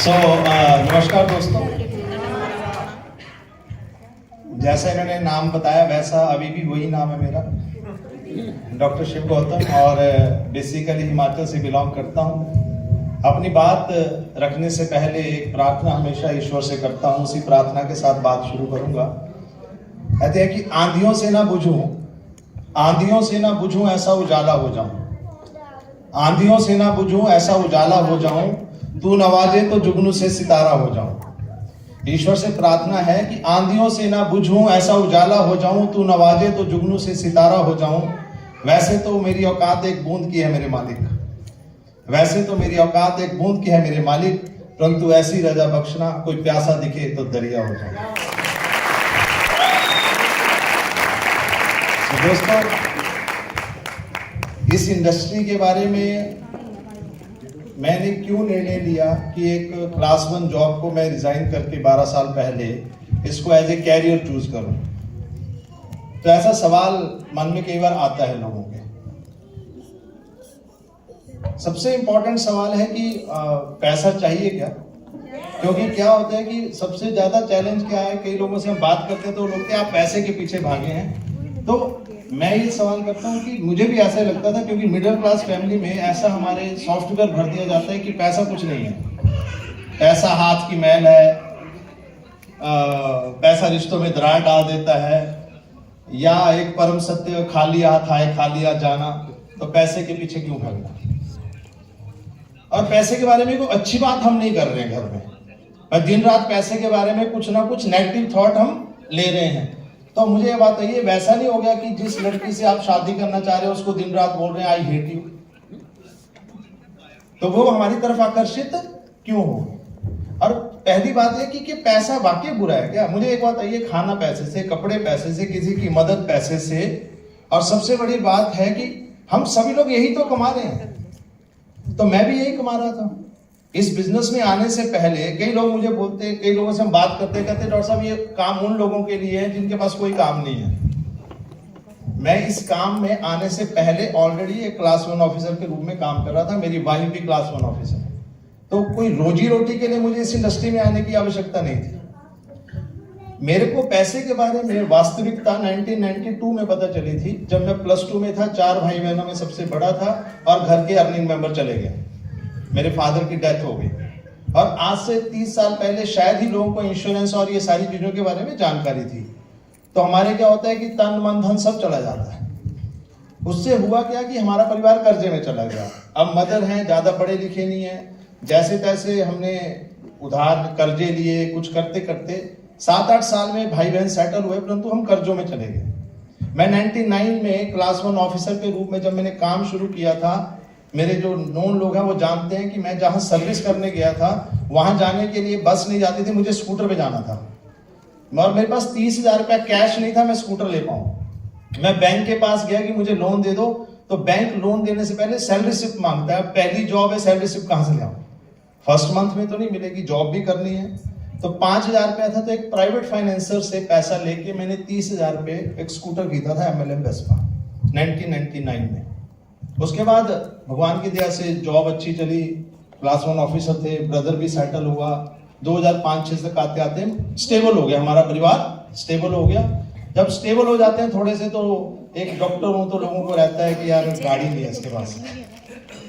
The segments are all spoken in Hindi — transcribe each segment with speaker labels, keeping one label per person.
Speaker 1: नमस्कार दोस्तों, जैसा इन्होंने नाम बताया वैसा अभी भी वही नाम है मेरा, डॉक्टर शिव गौतम, और बेसिकली हिमाचल से बिलोंग करता हूँ। अपनी बात रखने से पहले एक प्रार्थना हमेशा ईश्वर से करता हूँ, उसी प्रार्थना के साथ बात शुरू करूंगा। कहते हैं कि आंधियों से ना बुझूं, आंधियों से ना बुझूं ऐसा उजाला हो जाऊं, आंधियों से ना बुझूं ऐसा उजाला हो जाऊं, तू नवाजे तो जुगनू से सितारा हो जाऊं। ईश्वर से प्रार्थना है कि आंधियों से ना बुझूं ऐसा उजाला हो जाऊं, तू नवाजे तो जुगनू से सितारा हो जाऊं। वैसे तो मेरी औकात एक बूंद की है मेरे मालिक, वैसे तो मेरी औकात एक बूंद की है मेरे मालिक, परंतु ऐसी रजा बख्शना कोई प्यासा दिखे तो दरिया हो जाए। तो दोस्तों, इस इंडस्ट्री के बारे में मैंने क्यों निर्णय लिया कि एक क्लास 1 जॉब को मैं रिजाइन करके 12 साल पहले इसको एज ए कैरियर चूज करूं, तो ऐसा सवाल मन में कई बार आता है लोगों के। सबसे इंपॉर्टेंट सवाल है कि पैसा चाहिए क्या? क्योंकि क्या होता है कि सबसे ज्यादा चैलेंज क्या है, कई लोगों से हम बात करते हैं तो लोग कहते हैं आप पैसे के पीछे भागे हैं। तो मैं ये सवाल करता हूँ कि मुझे भी ऐसा लगता था, क्योंकि मिडिल क्लास फैमिली में ऐसा हमारे सॉफ्टवेयर भर दिया जाता है कि पैसा कुछ नहीं है, पैसा हाथ की मैल है, पैसा रिश्तों में दरार डाल देता है, या एक परम सत्य खाली हाथ आए खाली हाथ जाना। तो पैसे के पीछे क्यों भागना? और पैसे के बारे में कोई अच्छी बात हम नहीं कर रहे हैं घर में, और दिन रात पैसे के बारे में कुछ ना कुछ नेगेटिव थॉट हम ले रहे हैं। तो मुझे ये बात है, वैसा नहीं हो गया कि जिस लड़की से आप शादी करना चाह रहे हो उसको दिन रात बोल रहे हैं आई हेट यू, तो वो हमारी तरफ आकर्षित क्यों हो? और पहली बात है कि पैसा वाकई बुरा है क्या? मुझे एक बात है, खाना पैसे से, कपड़े पैसे से, किसी की मदद पैसे से, और सबसे बड़ी बात है कि हम सभी लोग यही तो कमा रहे हैं। तो मैं भी यही कमा रहा था। इस बिजनेस में आने से पहले कई लोग मुझे बोलते, कई लोगों से हम बात करते, कहते डॉक्टर साहब ये काम उन लोगों के लिए है जिनके पास कोई काम नहीं है। मैं इस काम में आने से पहले ऑलरेडी एक क्लास 1 ऑफिसर के रूप में काम कर रहा था, मेरी वाइफ भी क्लास 1 ऑफिसर है। तो कोई रोजी रोटी के लिए मुझे इस इंडस्ट्री में आने की आवश्यकता नहीं थी। मेरे को पैसे के बारे में वास्तविकता 1992 में पता चली थी, जब मैं +2 में था। 4 भाई बहनों में सबसे बड़ा था और घर के अर्निंग मेंबर चले गए, मेरे फादर की डेथ हो गई। और आज से 30 साल पहले शायद ही लोगों को इंश्योरेंस और ये सारी चीजों के बारे में जानकारी थी। तो हमारे क्या होता है कि तन मन धन सब चला जाता है। उससे हुआ क्या कि हमारा परिवार कर्जे में चला गया। अब मदर हैं, ज्यादा पढ़े लिखे नहीं है, जैसे तैसे हमने उधार कर्जे लिए, कुछ करते करते 7-8 साल में भाई बहन सेटल हुए, परंतु हम कर्जों में चले गए। मैं 99 में क्लास 1 ऑफिसर के रूप में जब मैंने काम शुरू किया था, मेरे जो नोन लोग हैं वो जानते हैं कि मैं जहां सर्विस करने गया था वहां जाने के लिए बस नहीं जाती थी, मुझे स्कूटर पे जाना था। और मेरे पास 30,000 रुपया कैश नहीं था मैं स्कूटर ले पाऊं। मैं बैंक के पास गया कि मुझे लोन दे दो, तो बैंक लोन देने से पहले सैलरी स्लिप मांगता है। पहली जॉब है, सैलरी स्लिप कहां से ले आऊं? फर्स्ट मंथ में तो नहीं मिलेगी, जॉब भी करनी है। तो 5,000 रुपया था, तो एक प्राइवेट फाइनेंसर से पैसा लेके मैंने 30,000 रुपये एक स्कूटर खरीदा था, MLM वेस्पा, 1999 में। उसके बाद भगवान की दया से जॉब अच्छी चली, क्लास 1 ऑफिसर थे, ब्रदर भी सेटल हुआ। 2005-6 तक आते आते स्टेबल हो गया, हमारा परिवार स्टेबल हो गया। जब स्टेबल हो जाते हैं थोड़े से, तो एक डॉक्टर हूं तो लोगों को रहता है कि यार गाड़ी नहीं है इसके पास,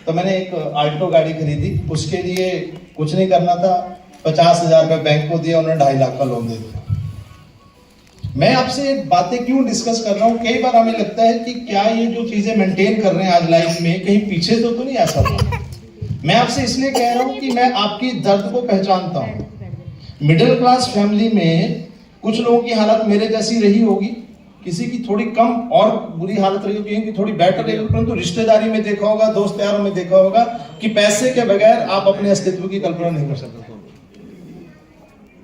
Speaker 1: तो मैंने एक आल्टो गाड़ी खरीदी। उसके लिए कुछ नहीं करना था, 50,000 रुपये बैंक को दिया, उन्होंने 2.5 लाख का लोन दे दिया। मैं आपसे बातें क्यों डिस्कस कर रहा हूँ? कई बार हमें लगता है कि क्या ये जो चीजें मेंटेन कर रहे हैं आज लाइफ में, कहीं पीछे तो नहीं ऐसा था। मैं आपसे इसलिए कह रहा हूँ कि मैं आपकी दर्द को पहचानता हूँ। मिडिल क्लास फैमिली में कुछ लोगों की हालत मेरे जैसी रही होगी, किसी की थोड़ी कम और बुरी हालत रही होगी, कि थोड़ी बेटर रही होगी, परंतु रिश्तेदारी में देखा होगा, दोस्त यारों में देखा होगा कि पैसे के बगैर आप अपने अस्तित्व की कल्पना नहीं कर सकते।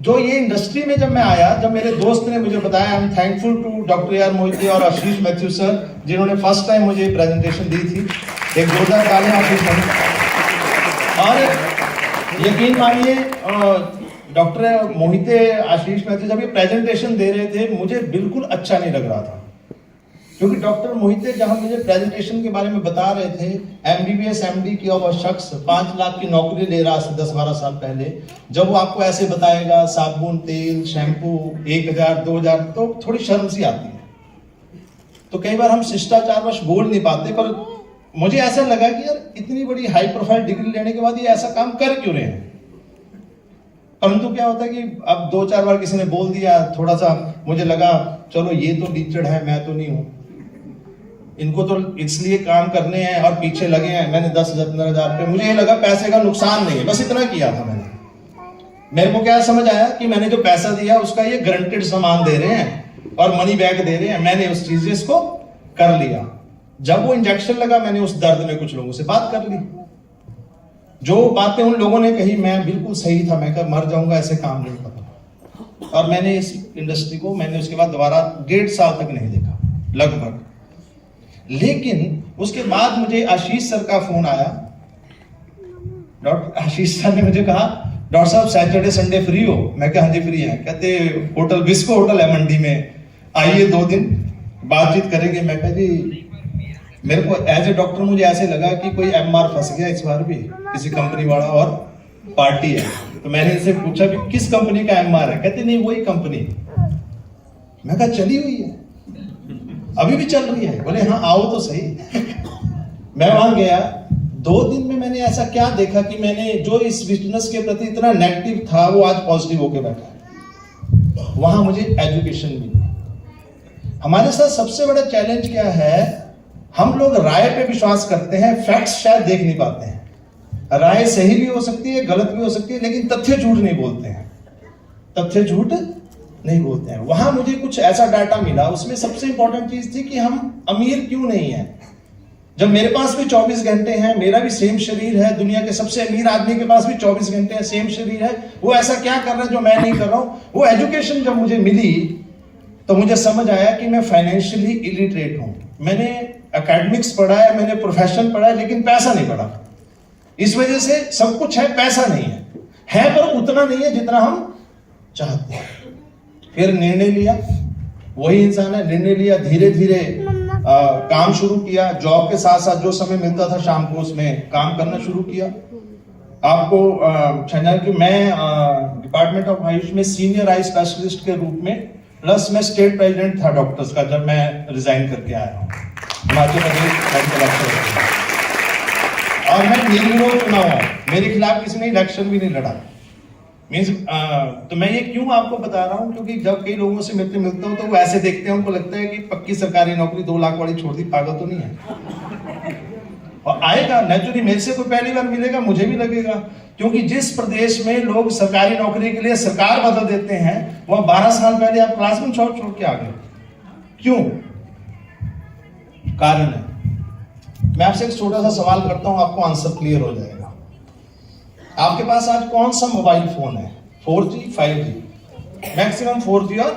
Speaker 1: जो ये इंडस्ट्री में जब मैं आया, जब मेरे दोस्त ने मुझे बताया, I am thankful to doctor AR Mohite और आशीष मैथ्यू सर, जिन्होंने फर्स्ट टाइम मुझे प्रेजेंटेशन दी थी। एक जोरदार तालियां आशीष मैथ्यू। और यकीन मानिए, डॉक्टर मोहिते, आशीष मैथ्यू जब ये प्रेजेंटेशन दे रहे थे, मुझे बिल्कुल अच्छा नहीं लग रहा था। क्योंकि डॉक्टर मोहिते जहां मुझे प्रेजेंटेशन के बारे में बता रहे थे, MBBS MD किया हुआ शख्स 5 लाख की नौकरी ले रहा था 10-12 साल पहले, जब वो आपको ऐसे बताएगा साबुन, तेल, शैम्पू 1000, 2000, तो थोड़ी शर्म सी आती है। तो कई बार हम शिष्टाचारवश बोल नहीं पाते, पर मुझे ऐसा लगा कि यार इतनी बड़ी हाई प्रोफाइल डिग्री लेने के बाद ये ऐसा काम कर क्यों रहे हैं। परंतु क्या होता है कि अब 2-4 बार किसी ने बोल दिया, थोड़ा सा मुझे लगा चलो ये तो लीचड़ है, मैं तो नहीं हूं, इनको तो इसलिए काम करने हैं और पीछे लगे हैं। मैंने 10,000-15,000 रुपये, मुझे ये लगा पैसे का नुकसान नहीं है, बस इतना किया था मैंने। मेरे को क्या समझ आया कि मैंने जो पैसा दिया उसका ये गारंटेड सामान दे रहे हैं और मनी बैक दे रहे हैं, मैंने उस चीज इसको कर लिया। जब वो इंजेक्शन लगा, मैंने उस दर्द में कुछ लोगों से बात कर ली, जो बातें उन लोगों ने कही मैं बिल्कुल सही था, मैं मर जाऊंगा, ऐसे काम नहीं करता। और मैंने इस इंडस्ट्री को मैंने उसके बाद दोबारा 1.5 साल तक नहीं देखा लगभग। लेकिन उसके बाद मुझे आशीष सर का फोन आया। डॉक्टर आशीष सर ने मुझे कहा, डॉक्टर साहब सैटरडे संडे फ्री हो? मैं कहा हाँ जी फ्री है। कहते होटल बिस्को होटल है मंडी में, आइए 2 दिन बातचीत करेंगे। मैं कहा जी, मेरे को एज ए डॉक्टर मुझे ऐसे लगा कि कोई MR फंस गया इस बार भी, किसी कंपनी वाला और पार्टी है। तो मैंने इनसे पूछा कि किस कंपनी का MR है? कहते नहीं वही कंपनी। मैं कहा चली हुई है, अभी भी चल रही है? बोले हाँ आओ तो सही। मैं वहां गया, 2 दिन में मैंने ऐसा क्या देखा कि मैंने जो इस बिजनेस के प्रति इतना नेगेटिव था वो आज पॉजिटिव होके बैठा। वहां मुझे एजुकेशन मिली। हमारे साथ सबसे बड़ा चैलेंज क्या है, हम लोग राय पे विश्वास करते हैं, फैक्ट्स शायद देख नहीं पाते हैं। राय सही भी हो सकती है, गलत भी हो सकती है, लेकिन तथ्य झूठ नहीं बोलते हैं, तथ्य झूठ नहीं बोलते हैं। वहां मुझे कुछ ऐसा डाटा मिला, उसमें सबसे इंपॉर्टेंट चीज थी कि हम अमीर क्यों नहीं हैं। जब मेरे पास भी 24 घंटे हैं, मेरा भी सेम शरीर है, दुनिया के सबसे अमीर आदमी के पास भी 24 घंटे है, सेम शरीर है, वो ऐसा क्या कर रहा है जो मैं नहीं कर रहा हूं। वो एजुकेशन जब मुझे मिली तो मुझे समझ आया कि मैं फाइनेंशियली इलिटरेट हूं। मैंने एकेडमिक्स पढ़ा है, मैंने प्रोफेशन पढ़ा है, लेकिन पैसा नहीं पढ़ा। इस वजह से सब कुछ है, पैसा नहीं है पर उतना नहीं है जितना हम चाहते हैं। फिर निर्णय लिया, वही इंसान है, निर्णय लिया, धीरे धीरे काम शुरू किया। जॉब के साथ साथ जो समय मिलता था शाम को उसमें काम करना शुरू किया। आपको समझा कि मैं डिपार्टमेंट ऑफ आयुष में सीनियर आई स्पेशलिस्ट के रूप में, प्लस मैं स्टेट प्रेसिडेंट था डॉक्टर्स का जब मैं रिजाइन करके आया हूँ हिमाचल प्रदेश मेडिकल अफसर। और मैं निर्विरोध चुना हुआ, मेरे खिलाफ किसी ने इलेक्शन भी नहीं लड़ा। मीन्स तो मैं ये क्यों आपको बता रहा हूँ, क्योंकि जब कई लोगों से मिलता हूँ तो वो ऐसे देखते हैं, उनको लगता है कि पक्की सरकारी नौकरी 2 लाख वाली छोड़ दी, पागल तो नहीं है। और आएगा नेचुरली, मेरे से कोई पहली बार मिलेगा मुझे भी लगेगा, क्योंकि जिस प्रदेश में लोग सरकारी नौकरी के लिए सरकार बदल देते हैं, वह 12 साल पहले आप क्लासरूम छोड़ के आ गए। क्यों? कारण है। मैं आपसे एक छोटा सा सवाल करता हूं, आपको आंसर क्लियर हो जाएगा। आपके पास आज कौन सा मोबाइल फोन है? 4G 5G? मैक्सिमम 4G और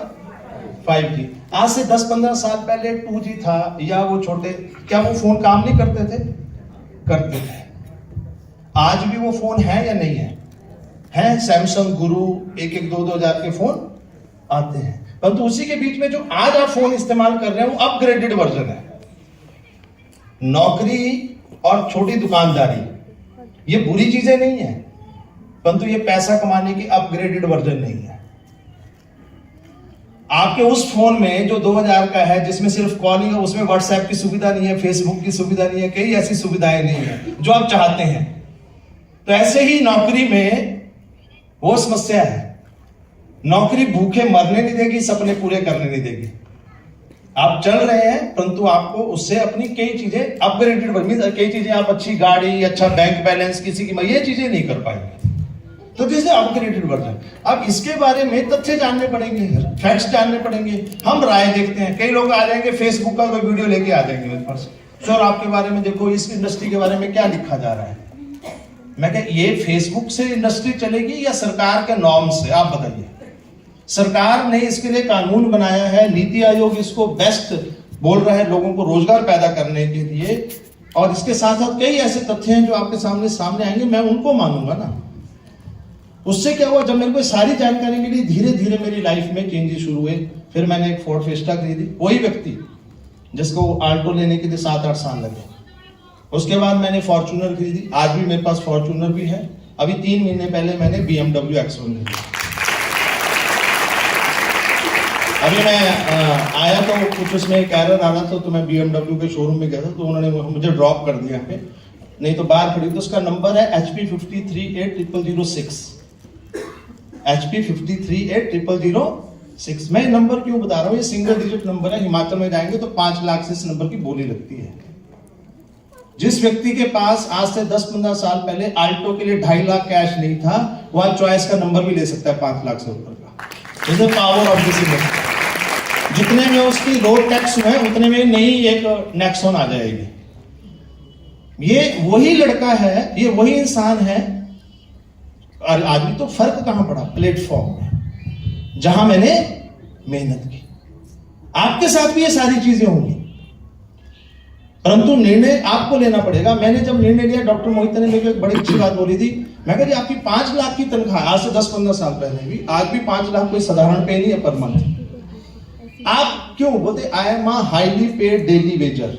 Speaker 1: 5G। आज से 10-15 साल पहले 2G था, या वो छोटे, क्या वो फोन काम नहीं करते थे? करते थे। आज भी वो फोन है या नहीं है? सैमसंग, गुरु, 1-1, 2-2 हजार के फोन आते हैं। परंतु उसी के बीच में जो आज आप फोन इस्तेमाल कर रहे हैं वो अपग्रेडेड वर्जन है। नौकरी और छोटी दुकानदारी ये बुरी चीजें नहीं है, परंतु ये पैसा कमाने की अपग्रेडेड वर्जन नहीं है। आपके उस फोन में जो 2000 का है, जिसमें सिर्फ कॉलिंग है, उसमें व्हाट्सएप की सुविधा नहीं है, फेसबुक की सुविधा नहीं है, कई ऐसी सुविधाएं नहीं है जो आप चाहते हैं। तो ऐसे ही नौकरी में वो समस्या है। नौकरी भूखे मरने नहीं देगी, सपने पूरे करने नहीं देगी। आप चल रहे हैं, परंतु आपको उससे अपनी कई चीजें अपग्रेडेड, कई चीजें आप अच्छी गाड़ी, अच्छा बैंक बैलेंस, किसी की ये चीजें नहीं कर पाएंगे। तो दिस इज अपग्रेडेड वर्जन। अब इसके बारे में तथ्य जानने पड़ेंगे, फैक्ट्स जानने पड़ेंगे। हम राय देखते हैं, कई लोग आ जाएंगे फेसबुक का कोई वीडियो लेके आ जाएंगे मेरे पास, सर आपके बारे में देखो, इस इंडस्ट्री के बारे में क्या लिखा जा रहा है। मैं कह, ये फेसबुक से इंडस्ट्री चलेगी या सरकार के नॉर्म से? आप बताइए। सरकार ने इसके लिए कानून बनाया है, नीति आयोग इसको बेस्ट बोल रहा है लोगों को रोजगार पैदा करने के लिए, और इसके साथ साथ कई ऐसे तथ्य हैं जो आपके सामने आएंगे, मैं उनको मानूंगा ना। उससे क्या हुआ, जब मेरे को सारी जानकारी मिली, धीरे धीरे मेरी लाइफ में चेंजेस शुरू हुए। फिर मैंने एक फोर्ड फिएस्टा खरीदी। वही व्यक्ति जिसको आल्टो लेने के लिए 7-8 साल लगे। उसके बाद मैंने फॉर्च्यूनर खरीदी, आज भी मेरे पास फॉर्च्यूनर भी है। अभी 3 महीने पहले मैंने BMW X1 खरीदी। अभी मैं आया तो कुछ उसमें एक एरर आ रहा था, तो मैं BMW के शोरूम में गया था, तो उन्होंने मुझे ड्रॉप कर दिया पे, नहीं तो बाहर खड़ी। तो उसका नंबर है HP 538006। HP 538006। मैं नंबर क्यों बता रहा हूँ, ये सिंगल डिजिट नंबर है। हिमाचल में जाएंगे तो 5 लाख से इस नंबर की बोली लगती है। जिस व्यक्ति के पास आज से 10-15 साल पहले आल्टो के लिए 2.5 लाख कैश नहीं था, वो आज चॉइस का नंबर भी ले सकता है 5 लाख से ऊपर का। This is power of this image. जितने में उसकी रोड टैक्स हुए उतने में नई एक नेक्सॉन आ जाएगी। ये वही लड़का है, ये वही इंसान है। और आदमी तो फर्क कहां पड़ा, प्लेटफॉर्म में जहां मैंने मेहनत की। आपके साथ भी ये सारी चीजें होंगी, परंतु निर्णय आपको लेना पड़ेगा। मैंने जब निर्णय लिया, डॉक्टर मोहित ने मेरे को एक बड़ी अच्छी बात बोली थी। मैं कह रही आपकी 5 लाख की तनख्वाह, आज से 10-15 साल पहले भी, आज भी 5 लाख कोई साधारण पे नहीं है पर मंथ। आप क्यों बोलते I am a highly paid daily Vaser.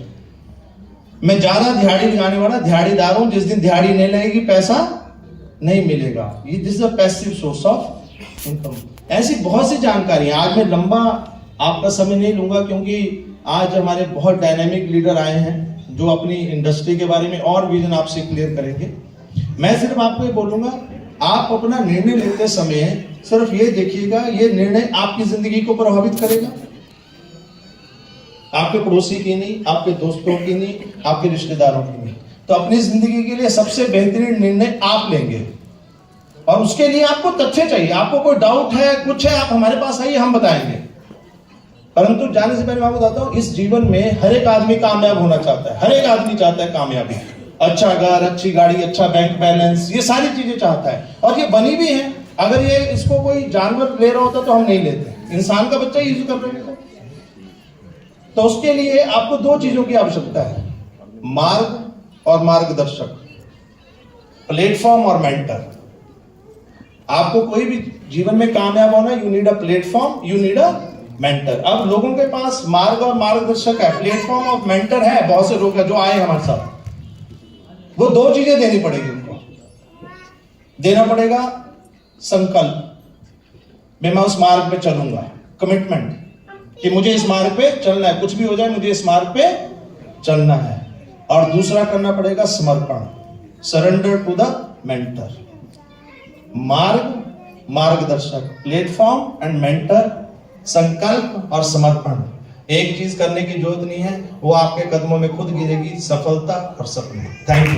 Speaker 1: मैं ज्यादा दिहाड़ी लगाने वाला दिहाड़ीदार हूं। जिस दिन दिहाड़ी नहीं लगेगी पैसा नहीं मिलेगा। ये this is a passive source of income. ऐसी बहुत सी जानकारी। आज मैं लंबा आपका समय नहीं लूंगा, क्योंकि आज हमारे बहुत डायनामिक लीडर आए हैं जो अपनी इंडस्ट्री के बारे में और विजन आपसे क्लियर करेंगे। मैं सिर्फ आपको ये बोलूंगा, आप अपना निर्णय लेते समय सिर्फ ये देखिएगा, ये निर्णय आपकी जिंदगी को प्रभावित करेगा, आपके पड़ोसी की नहीं, आपके दोस्तों की नहीं, आपके रिश्तेदारों की नहीं। तो अपनी जिंदगी के लिए सबसे बेहतरीन निर्णय आप लेंगे, और उसके लिए आपको तथ्य चाहिए। आपको कोई डाउट है, कुछ है, आप हमारे पास आइए, हम बताएंगे। परंतु जाने से पहले मैं बताता हूं, इस जीवन में हर एक आदमी कामयाब होना चाहता है। हर एक आदमी चाहता है कामयाबी, अच्छा घर, अच्छी गाड़ी, अच्छा बैंक बैलेंस, ये सारी चीजें चाहता है, और ये बनी भी है। अगर ये इसको कोई जानवर ले रहा होता तो हम नहीं लेते, इंसान का बच्चा यूज कर रहे हैं। तो उसके लिए आपको 2 चीजों की आवश्यकता है, मार्ग और मार्गदर्शक, प्लेटफॉर्म और मेंटर। आपको कोई भी जीवन में कामयाब होना, you need a platform, you need a mentor. अब लोगों के पास मार्ग और मार्गदर्शक है, प्लेटफॉर्म और मेंटर है। बहुत से लोग हैं जो आए हमारे साथ, वो 2 चीजें देनी पड़ेगी उनको। देना पड़ेगा संकल्प, मैं उस मार्ग पे चलूंगा, कमिटमेंट कि मुझे इस मार्ग पे चलना है, कुछ भी हो जाए मुझे इस मार्ग पे चलना है। और दूसरा करना पड़ेगा समर्पण, सरेंडर टू द मेंटर। मार्ग, मार्गदर्शक, प्लेटफॉर्म एंड मेंटर, संकल्प और समर्पण। एक चीज करने की जरूरत नहीं है, वो आपके कदमों में खुद गिरेगी, सफलता और सपने। Thank you.